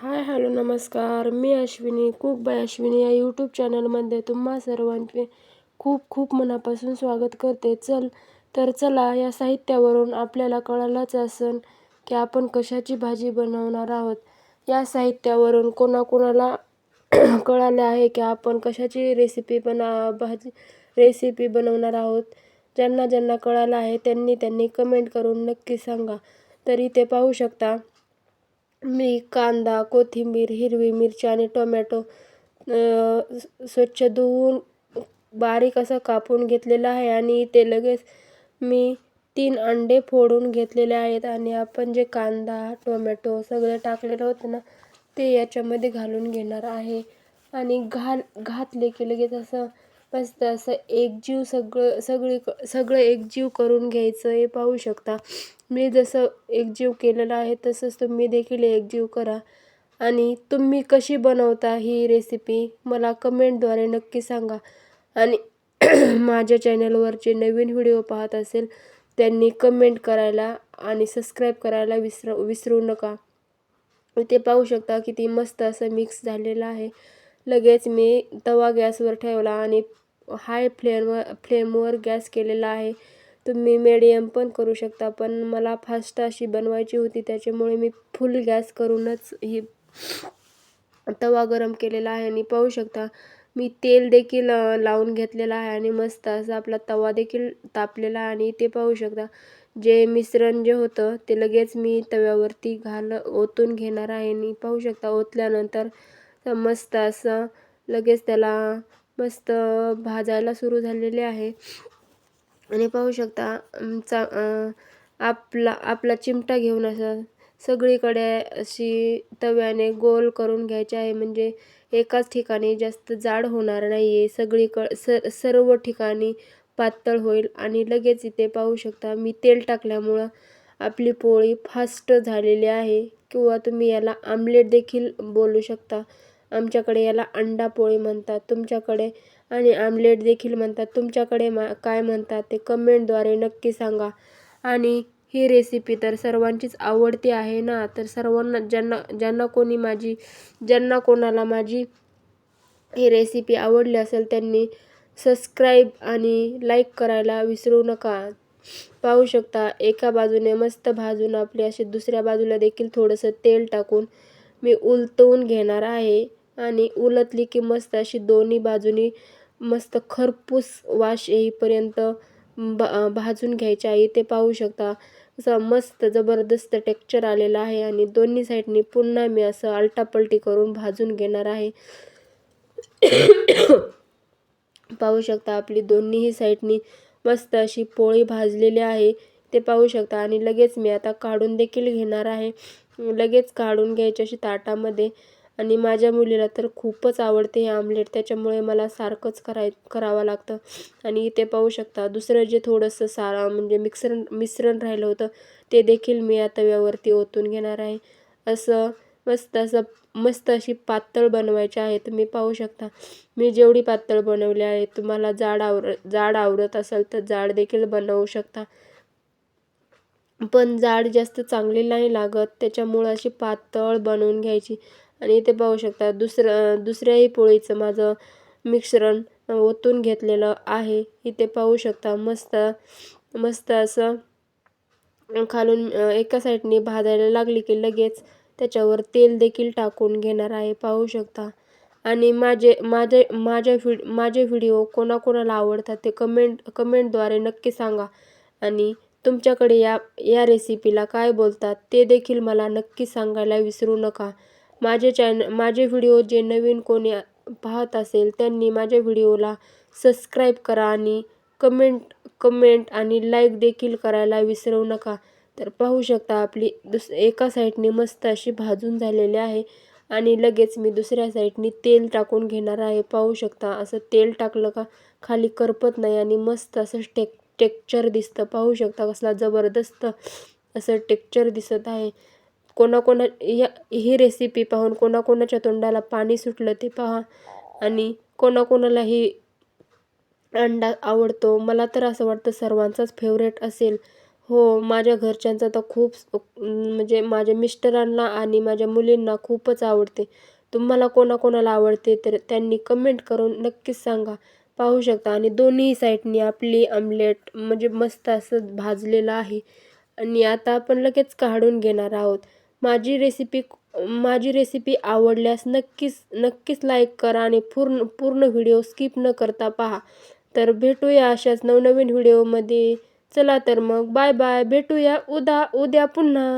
Hi hello नमस्कार. मी Ashwini cook bye Ashwini या YouTube चॅनलमध्ये तुम्हा सर्वांचे खूप खूप मनापासून स्वागत करते. चला या साहित्यावरून आपल्याला कळालंच असेल की आपण कशाची भाजी बनवणार आहोत. या साहित्यावरून कोणाकोणाला कळाले आहे की आपण कशाची रेसिपी बनवणार आहोत. ज्यांना ज्यांना कळालं आहे त्यांनी कमेंट करून नक्की सांगा. तर इथे पाहू शकता मी कांदा, कोथिंबीर, हिरवी मिरची आणि टोमॅटो स्वच्छ धुवून बारीक असं कापून घेतलेलं आहे. आणि इथे लगेच मी 3 अंडे फोडून घेतलेले आहेत. आणि आपण जे कांदा, टोमॅटो सगळं टाकलेलं होतं ना, ते याच्यामध्ये घालून घेणार आहे. आणि घातले की लगेच असं मस्त असं एकजीव सगळं एकजीव करून घ्यायचं. हे पाहू शकता मी जसं एकजीव केलेलं आहे तसंच तुम्ही देखील एकजीव करा. आणि तुम्ही कशी बनवता ही रेसिपी मला कमेंटद्वारे नक्की सांगा. आणि माझ्या चॅनलवर जे नवीन व्हिडिओ पाहत असेल त्यांनी कमेंट करायला आणि सबस्क्राईब करायला विसरू नका. इथे पाहू शकता किती मस्त असं मिक्स झालेलं आहे. लगेच मी तवा गॅसवर ठेवला आणि हाय फ्लेमवर गॅस केलेला आहे. तुम्ही मीडियम पण करू शकता, पण मला फास्ट अशी बनवायची होती त्याच्यामुळे मी फुल गॅस करूनच ही तवा गरम केलेला आहे. आणि पाहू शकता मी तेल देखील लावून घेतलेला आहे आणि मस्त असा आपला तवा देखील तापलेला आहे. आणि ते पाहू शकता जे मिश्रण जे होतं ते लगेच मी तव्यावरती ओतून घेणार आहे. आणि पाहू शकता ओतल्यानंतर मस्त असं लगेच त्याला मस्त भाजायला सुरू झालेले आहे. आणि पाहू शकता आपला चिमटा घेऊन असं सगळीकडे अशी तव्याने गोल करून घ्यायचे आहे. म्हणजे एकाच ठिकाणी जास्त जाड होणार नाही आहे, सर्व ठिकाणी पातळ होईल. आणि लगेच इथे पाहू शकता मी तेल टाकल्यामुळं आपली पोळी फास्ट झालेली आहे. किंवा तुम्ही याला आमलेट देखील बोलू शकता. आमच्याकडे याला अंडा पोळी म्हणतात तुमच्याकडे, आणि आमलेट देखील म्हणतात. तुमच्याकडे काय म्हणतात ते कमेंटद्वारे नक्की सांगा. आणि ही रेसिपी तर सर्वांचीच आवडती आहे ना, तर सर्वांना ज्यांना कोणाला माझी ही रेसिपी आवडली असेल त्यांनी सबस्क्राईब आणि लाईक करायला विसरू नका. पाहू शकता एका बाजूने मस्त भाजून आपली अशी दुसऱ्या बाजूला देखील थोडंसं तेल टाकून मी उलटवून घेणार आहे. आणि उलटली की मस्त अशी दोन्ही बाजूनी मस्त खरपूस वास येईपर्यंत भाजून घ्यायची आहे. ते पाहू शकता असं मस्त जबरदस्त टेक्स्चर आलेलं आहे. आणि दोन्ही साईडनी पुन्हा मी असं आलटापलटी करून भाजून घेणार आहे. पाहू शकता आपली दोन्हीही साईडनी मस्त अशी पोळी भाजलेली आहे. ते पाहू शकता. आणि लगेच मी आता काढून देखील घेणार आहे. लगेच काढून घ्यायची अशी ताटामध्ये. आणि माझ्या मुलीला तर खूपच आवडते हे आमलेट, त्याच्यामुळे मला सारखंच करावं लागतं. आणि इथे पाहू शकता दुसरं जे थोडंसं म्हणजे मिश्रण राहिलं होतं ते देखील मी या तव्यावरती ओतून घेणार आहे. असं मस्त अशी पातळ बनवायची आहे. तुम्ही पाहू शकता मी जेवढी पातळ बनवली आहे. तुम्हाला जाड आवडत असेल तर जाड देखील बनवू शकता, पण जाड जास्त चांगली नाही लागत, त्याच्यामुळे अशी पातळ बनवून घ्यायची. आणि इथे पाहू शकता दुसऱ्याही पोळीचं माझं मिश्रण ओतून घेतलेलं आहे. इथे पाहू शकता मस्त असं खालून एका साईडने भाजायला लागली की लगेच त्याच्यावर तेल देखील टाकून घेणार आहे. पाहू शकता. आणि माझे व्हिडिओ कोणाकोणाला आवडतात ते कमेंटद्वारे नक्की सांगा. आणि तुमच्याकडे या रेसिपीला काय बोलतात ते देखील मला नक्की सांगायला विसरू नका. माझे व्हिडिओ जे नवीन कोणी पाहत असेल त्यांनी माझ्या व्हिडिओला सबस्क्राईब करा आणि कमेंट आणि लाईक देखील करायला विसरू नका. तर पाहू शकता आपली एका साईडने मस्त अशी भाजून झालेली आहे. आणि लगेच मी दुसऱ्या साईडनी तेल टाकून घेणार आहे. पाहू शकता असं तेल टाकलं का खाली करपत नाही आणि मस्त असं टेक्स्चर दिसतं. पाहू शकता कसला जबरदस्त असं टेक्स्चर दिसत आहे. ही रेसिपी पाहून कोणाकोणाच्या तोंडाला पाणी सुटलं ते पहा. आणि कोणाकोणाला ही अंडा आवडतो. मला तर असं वाटतं सर्वांचाच फेवरेट असेल. हो, माझ्या घरच्यांचा तर खूप म्हणजे माझ्या मिस्टरांना आणि माझ्या मुलींना खूपच आवडते. तुम्हाला कोणाकोणाला आवडते तर त्यांनी कमेंट करून नक्कीच सांगा. पाहू शकता आणि दोन्ही साईडनी आपली आमलेट म्हणजे मस्त असं भाजलेलं आहे आणि आता आपण लगेच काढून घेणार आहोत. माझी रेसिपी आवडल्यास नक्कीच, नक्कीच लाईक करा आणि पूर्ण पूर्ण व्हिडिओ स्किप न करता पहा. तर भेटूया अशाच नवनवीन व्हिडिओमध्ये. चला तर मग बाय बाय. भेटूया उद्या पुन्हा.